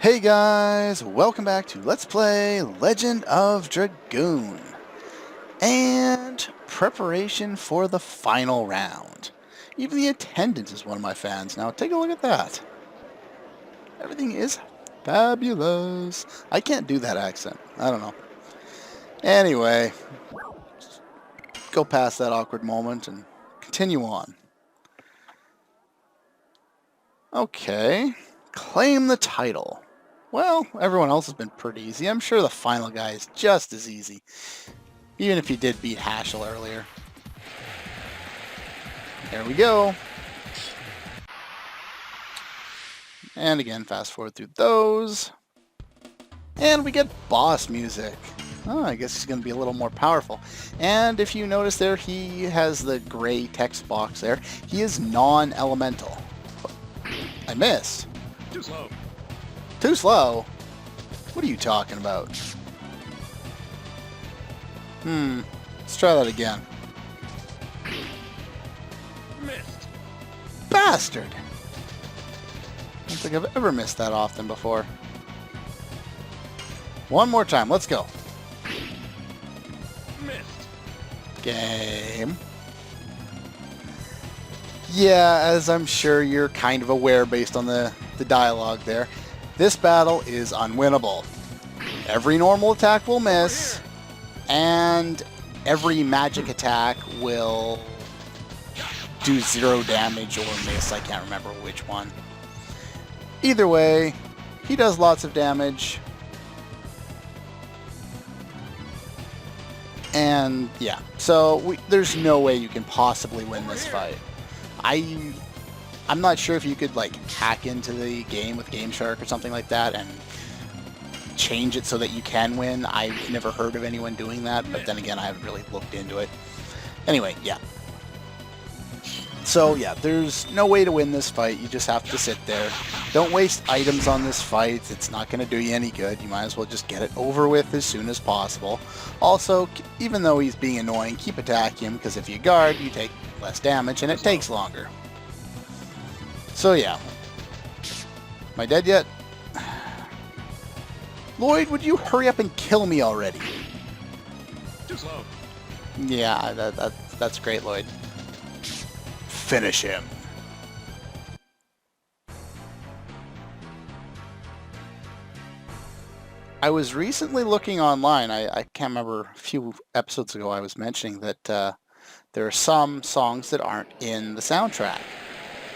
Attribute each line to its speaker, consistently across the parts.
Speaker 1: Hey guys, welcome back to Let's Play Legend of Dragoon and preparation for the final round. Even the attendant is one of my fans. Now take a look at that. Everything is fabulous. I can't do that accent. I don't know. Anyway, go past that awkward moment and continue on. Okay, claim the title. Well, everyone else has been pretty easy. I'm sure the final guy is just as easy. Even if he did beat Haschel earlier. There we go. And again, fast forward through those. And we get boss music. Oh, I guess he's going to be a little more powerful. And if you notice there, he has the gray text box there. He is non-elemental. I missed.
Speaker 2: Too slow.
Speaker 1: Too slow? What are you talking about? Let's try that again.
Speaker 2: Missed.
Speaker 1: Bastard! I don't think I've ever missed that often before. One more time, let's go.
Speaker 2: Missed.
Speaker 1: Game. Yeah, as I'm sure you're kind of aware based on the dialogue there, this battle is unwinnable. Every normal attack will miss, and every magic attack will do 0 damage or miss. I can't remember which one. Either way, he does lots of damage. And yeah, so there's no way you can possibly win this fight. I'm not sure if you could like hack into the game with Game Shark or something like that and change it so that you can win. I've never heard of anyone doing that, but then again, I haven't really looked into it. Anyway, yeah. So yeah, there's no way to win this fight. You just have to sit there. Don't waste items on this fight. It's not going to do you any good. You might as well just get it over with as soon as possible. Also, even though he's being annoying, keep attacking him, because if you guard, you take less damage and it takes longer. So yeah. Am I dead yet? Lloyd, would you hurry up and kill me already?
Speaker 2: Too slow.
Speaker 1: Yeah, that's great, Lloyd. Finish him. I was recently looking online. I can't remember, a few episodes ago I was mentioning that there are some songs that aren't in the soundtrack.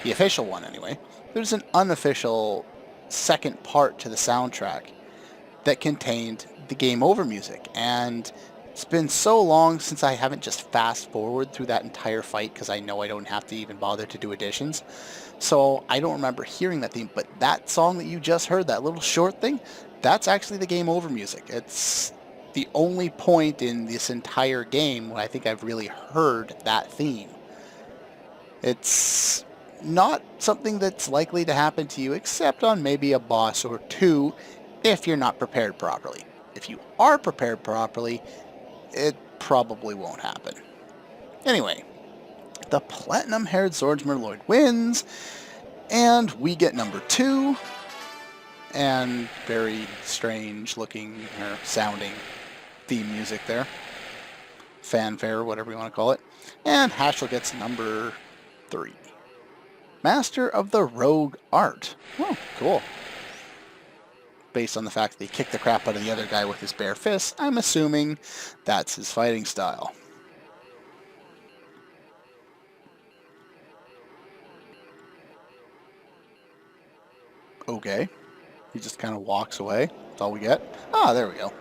Speaker 1: The official one, anyway. There's an unofficial second part to the soundtrack that contained the game over music, and it's been so long since I haven't just fast forward through that entire fight because I know I don't have to even bother to do additions. So I don't remember hearing that theme, but that song that you just heard, that little short thing, that's actually the game over music. It's the only point in this entire game where I think I've really heard that theme. It's not something that's likely to happen to you except on maybe a boss or two if you're not prepared properly. If you are prepared properly, it probably won't happen. Anyway, the platinum-haired swordsman Lloyd wins, and we get number 2, and very strange-looking or sounding theme music there. Fanfare, whatever you want to call it. And Haschel gets number 3. Master of the Rogue Art. Oh, cool. Based on the fact that he kicked the crap out of the other guy with his bare fists, I'm assuming that's his fighting style. Okay. He just kind of walks away. That's all we get. Ah, there we go.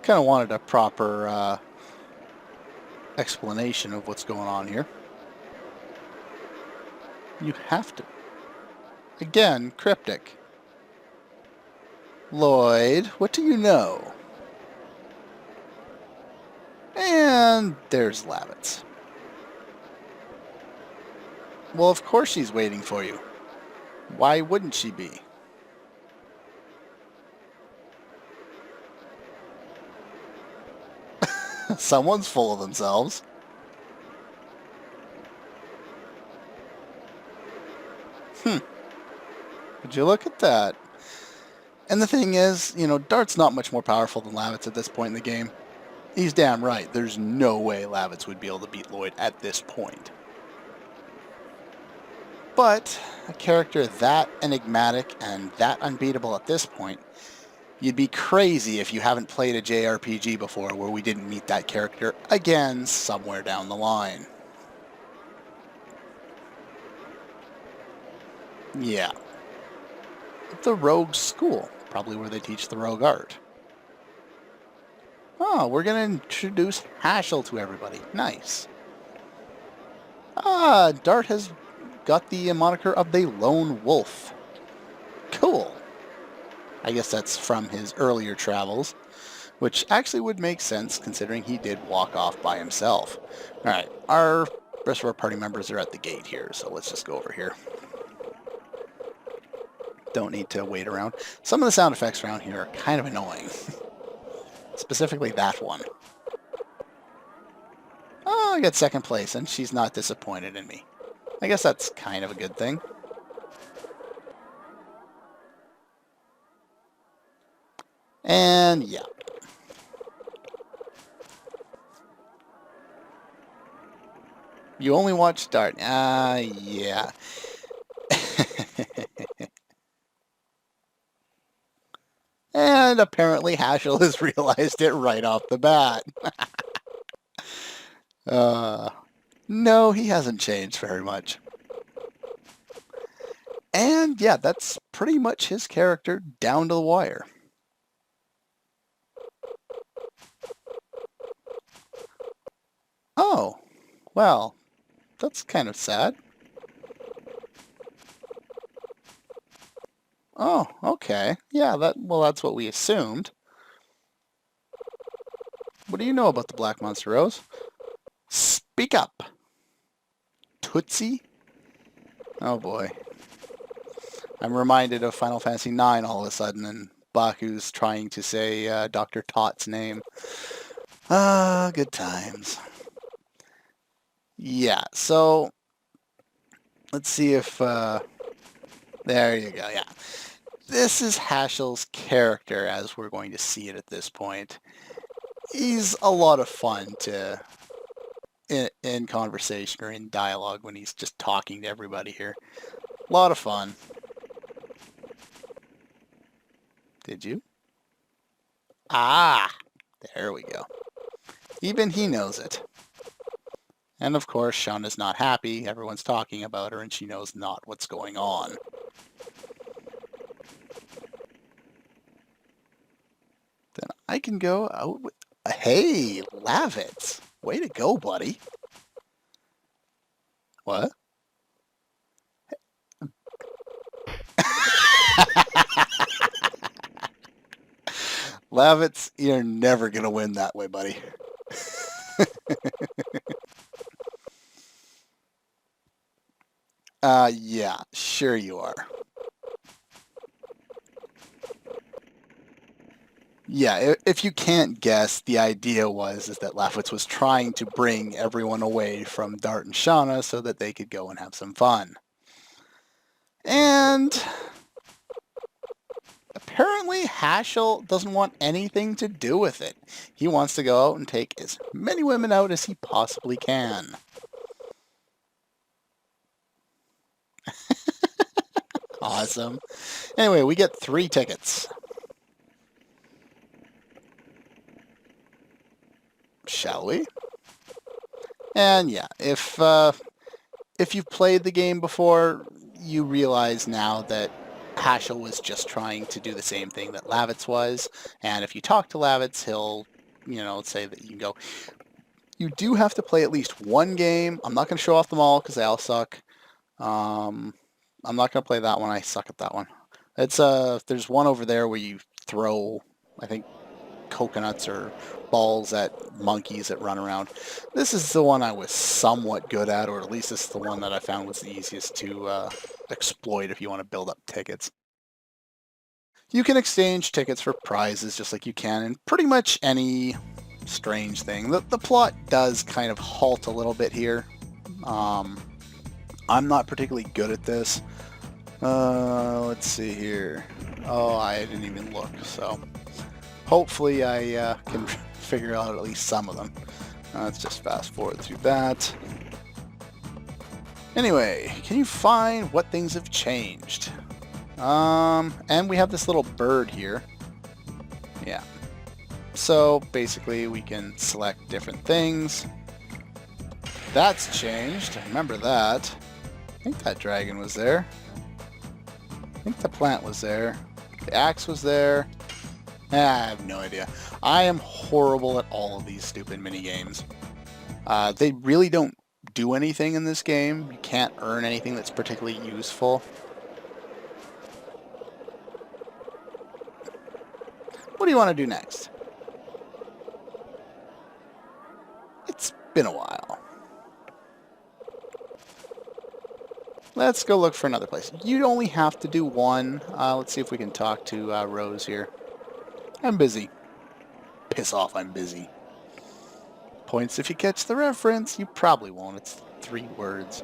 Speaker 1: Kind of wanted a proper explanation of what's going on here. You have to. Again, cryptic. Lloyd, what do you know? And there's Lavitz. Well, of course she's waiting for you. Why wouldn't she be? Someone's full of themselves. Would you look at that? And the thing is, you know, Dart's not much more powerful than Lavitz at this point in the game. He's damn right. There's no way Lavitz would be able to beat Lloyd at this point. But a character that enigmatic and that unbeatable at this point, you'd be crazy if you haven't played a JRPG before where we didn't meet that character again somewhere down the line. Yeah. The Rogue School, probably where they teach the rogue art. Oh, we're going to introduce Haschel to everybody. Nice. Ah, Dart has got the moniker of the Lone Wolf. Cool. I guess that's from his earlier travels, which actually would make sense considering he did walk off by himself. Alright, our rest of our party members are at the gate here, so let's just go over here. Don't need to wait around. Some of the sound effects around here are kind of annoying. Specifically that one. Oh, I got second place, and she's not disappointed in me. I guess that's kind of a good thing. And yeah. You only watch Dart. Yeah. And apparently Haschel has realized it right off the bat. No, he hasn't changed very much. And yeah, that's pretty much his character down to the wire. Oh, well, that's kind of sad. Oh, okay. Yeah, that's what we assumed. What do you know about the Black Monster Rose? Speak up. Tootsie? Oh boy. I'm reminded of Final Fantasy IX all of a sudden, and Baku's trying to say Dr. Tot's name. Ah, good times. Yeah, so let's see if there you go. Yeah, this is Haschel's character as we're going to see it at this point. He's a lot of fun to in conversation or in dialogue when he's just talking to everybody here. A lot of fun. Did you? Ah, there we go. Even he knows it. And of course, Shauna's not happy. Everyone's talking about her and she knows not what's going on. Then I can go out with... Hey, Lavitz! Way to go, buddy. What? Lavitz, you're never going to win that way, buddy. Yeah, sure you are. Yeah, if you can't guess, the idea is that Lavitz was trying to bring everyone away from Dart and Shauna so that they could go and have some fun. And apparently Haschel doesn't want anything to do with it. He wants to go out and take as many women out as he possibly can. Awesome. Anyway, we get 3 tickets. Shall we? And yeah, if you've played the game before, you realize now that Haschel was just trying to do the same thing that Lavitz was, and if you talk to Lavitz, he'll, say that you can go. You do have to play at least one game. I'm not going to show off them all because they all suck. I'm not going to play that one. I suck at that one. It's there's one over there where you throw, I think, coconuts or balls at monkeys that run around. This is the one I was somewhat good at, or at least this is the one that I found was the easiest to exploit if you want to build up tickets. You can exchange tickets for prizes just like you can in pretty much any strange thing. The plot does kind of halt a little bit here. I'm not particularly good at this. Let's see here. Oh, I didn't even look, so hopefully I can figure out at least some of them. Let's just fast forward through that. Anyway, can you find what things have changed? And we have this little bird here. Yeah. So basically we can select different things. That's changed. Remember that. I think that dragon was there. I think the plant was there. The axe was there. I have no idea. I am horrible at all of these stupid mini games. They really don't do anything in this game. You can't earn anything that's particularly useful. What do you want to do next? It's been a while. Let's go look for another place. You only have to do one. Let's see if we can talk to Rose here. I'm busy. Piss off, I'm busy. Points if you catch the reference. You probably won't. It's 3 words.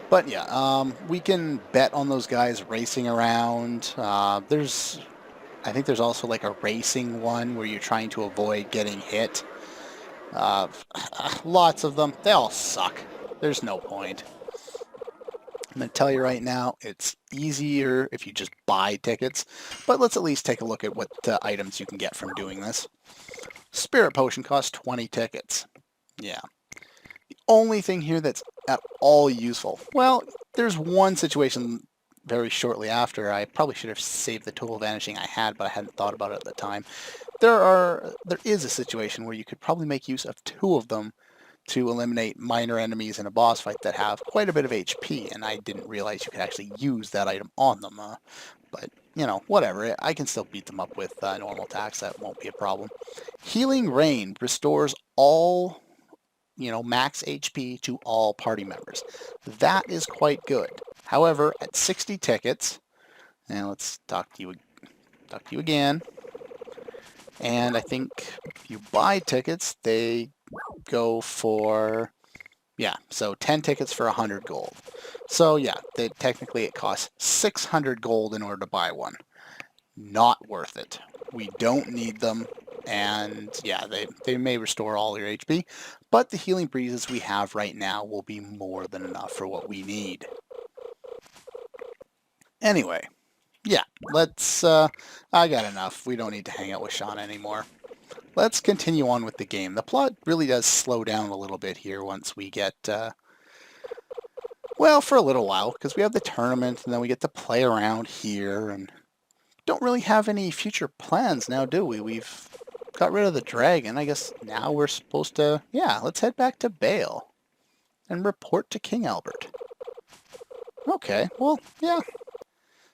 Speaker 1: But yeah, we can bet on those guys racing around. I think there's also like a racing one where you're trying to avoid getting hit. Lots of them. They all suck. There's no point. I'm going to tell you right now, it's easier if you just buy tickets, but let's at least take a look at what items you can get from doing this. Spirit Potion costs 20 tickets. Yeah. The only thing here that's at all useful, well, there's one situation very shortly after. I probably should have saved the total vanishing I had, but I hadn't thought about it at the time. There is a situation where you could probably make use of 2 of them to eliminate minor enemies in a boss fight that have quite a bit of HP, and I didn't realize you could actually use that item on them. But, you know, whatever. I can still beat them up with normal attacks. That won't be a problem. Healing Rain restores all, max HP to all party members. That is quite good. However, at 60 tickets, and let's talk to you again. And I think if you buy tickets, they go for, so 10 tickets for 100 gold. So yeah, technically it costs 600 gold in order to buy one. Not worth it. We don't need them, and yeah, they may restore all your HP, but the healing breezes we have right now will be more than enough for what we need. Anyway, yeah, let's, I got enough. We don't need to hang out with Shauna anymore. Let's continue on with the game. The plot really does slow down a little bit here once we get, well, for a little while, because we have the tournament, and then we get to play around here, and don't really have any future plans now, do we? We've got rid of the dragon. I guess now we're supposed to, let's head back to Bale and report to King Albert. Okay, well, yeah.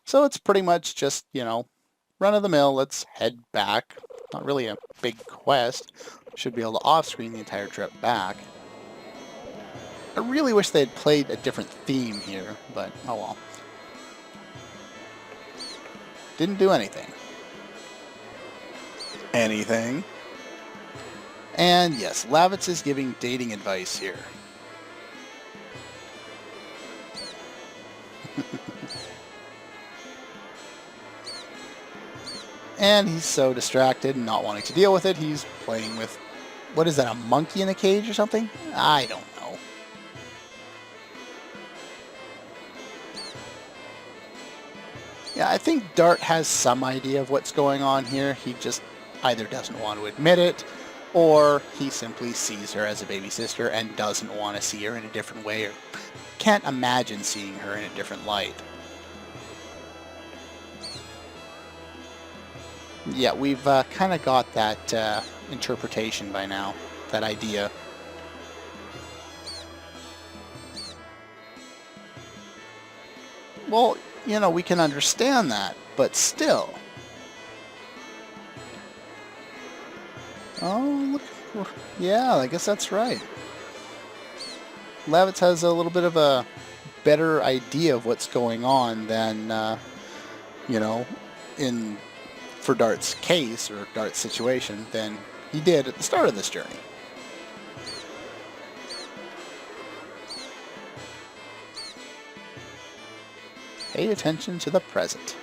Speaker 1: So it's pretty much just, run-of-the-mill. Let's head back. Not really a big quest. Should be able to off-screen the entire trip back. I really wish they had played a different theme here, but oh well. Didn't do anything. Anything. And yes, Lavitz is giving dating advice here. And he's so distracted and not wanting to deal with it, he's playing with, what is that, a monkey in a cage or something? I don't know. Yeah, I think Dart has some idea of what's going on here. He just either doesn't want to admit it, or he simply sees her as a baby sister and doesn't want to see her in a different way, or can't imagine seeing her in a different light. Yeah, we've kind of got that interpretation by now, that idea. Well, we can understand that, but still. Oh, look. Yeah, I guess that's right. Lavitz has a little bit of a better idea of what's going on than, for Dart's case, or Dart's situation, than he did at the start of this journey. Pay attention to the present.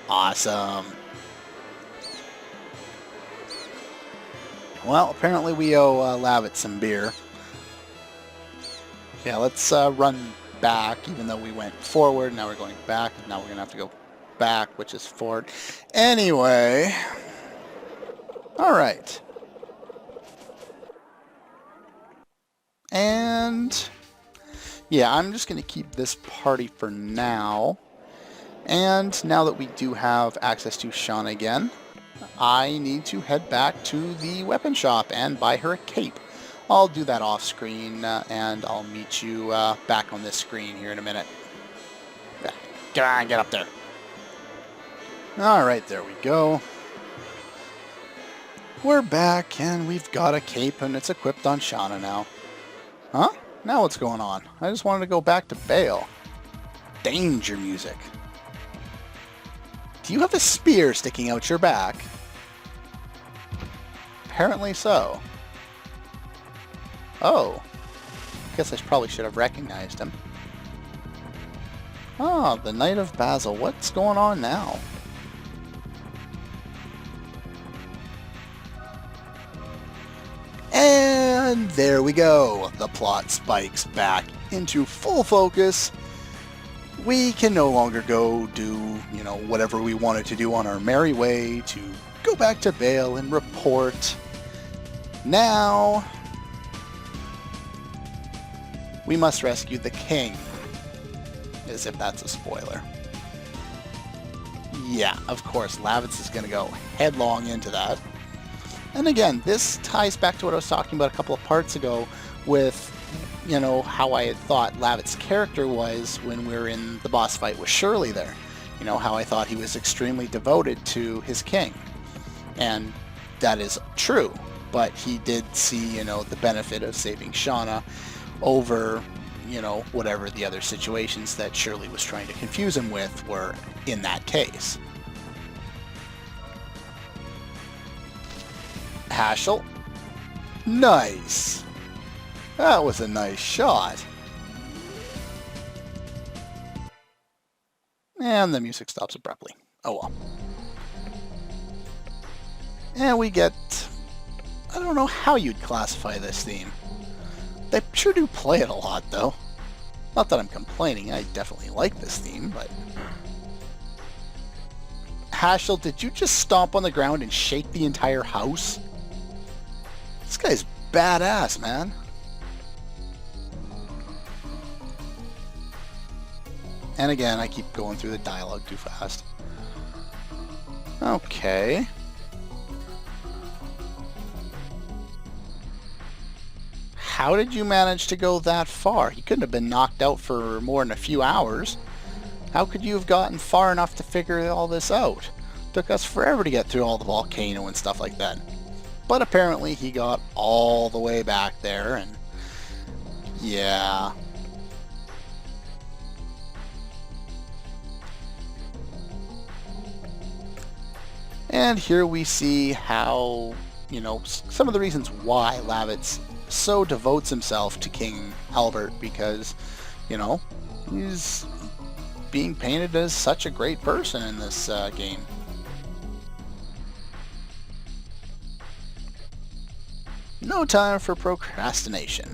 Speaker 1: Awesome. Well, apparently we owe Lavit some beer. Yeah, let's run back, even though we went forward. Now we're going back. Now we're going to have to go back, which is forward. Anyway. Alright. And yeah, I'm just going to keep this party for now. And now that we do have access to Shauna again, I need to head back to the weapon shop and buy her a cape. I'll do that off screen, and I'll meet you back on this screen here in a minute. Get on, get up there. Alright, there we go. We're back, and we've got a cape, and it's equipped on Shauna now. Huh? Now what's going on? I just wanted to go back to Bale. Danger music. Do you have a spear sticking out your back? Apparently so. Oh. Guess I probably should have recognized him. Oh, the Knight of Basil. What's going on now? And there we go. The plot spikes back into full focus. We can no longer go do, whatever we wanted to do on our merry way to go back to Bale and report. Now, we must rescue the king. As if that's a spoiler. Yeah, of course, Lavitz is going to go headlong into that. And again, this ties back to what I was talking about a couple of parts ago with, how I had thought Lavitz's character was when we were in the boss fight with Shirley there. How I thought he was extremely devoted to his king. And that is true. But he did see, the benefit of saving Shauna over, whatever the other situations that Shirley was trying to confuse him with were in that case. Haschel. Nice. That was a nice shot. And the music stops abruptly. Oh well. And we get... I don't know how you'd classify this theme. They sure do play it a lot, though. Not that I'm complaining, I definitely like this theme, but... Haschel, did you just stomp on the ground and shake the entire house? This guy's badass, man. And again, I keep going through the dialogue too fast. Okay. How did you manage to go that far? You couldn't have been knocked out for more than a few hours. How could you have gotten far enough to figure all this out? Took us forever to get through all the volcano and stuff like that. But apparently he got all the way back there, and yeah. And here we see how, some of the reasons why Lavitz so devotes himself to King Albert, because, he's being painted as such a great person in this game. No time for procrastination.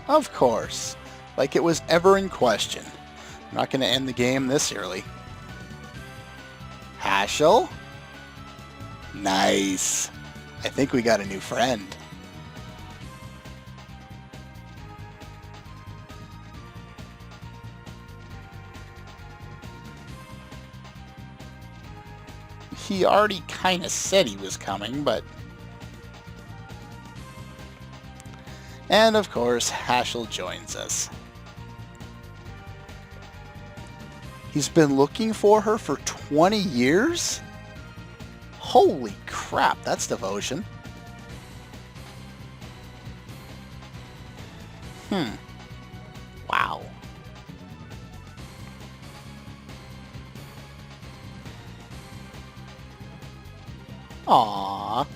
Speaker 1: Of course. Like it was ever in question. I'm not going to end the game this early. Haschel? Nice. I think we got a new friend. He already kind of said he was coming, but... And of course, Haschel joins us. He's been looking for her for 20 years? Holy crap, that's devotion. Wow. Aww.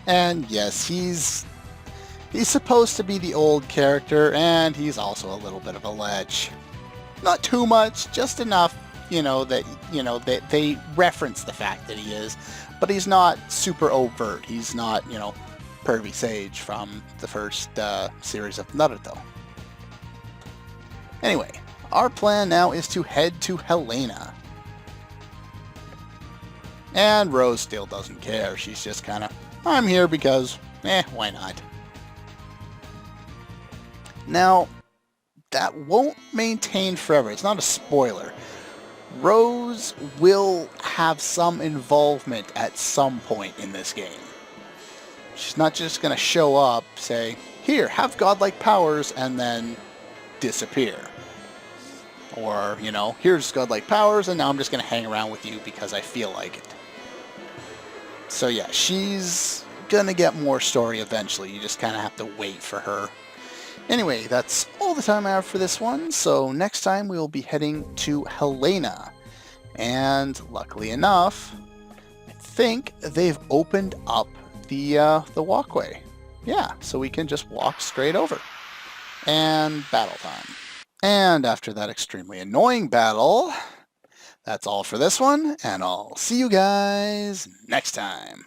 Speaker 1: And yes, he's supposed to be the old character, and he's also a little bit of a lech. Not too much, just enough, that they reference the fact that he is, but he's not super overt. He's not, Pervy Sage from the first series of Naruto. Anyway, our plan now is to head to Helena. And Rose still doesn't care. She's just kind of, I'm here because, why not? Now, that won't maintain forever. It's not a spoiler. Rose will have some involvement at some point in this game. She's not just going to show up, say, here, have godlike powers, and then disappear. Or, here's godlike powers, and now I'm just going to hang around with you because I feel like it. So yeah, she's going to get more story eventually. You just kind of have to wait for her. Anyway, that's all the time I have for this one, so next time we will be heading to Helena. And luckily enough, I think they've opened up the walkway. Yeah, so we can just walk straight over. And battle time. And after that extremely annoying battle, that's all for this one, and I'll see you guys next time.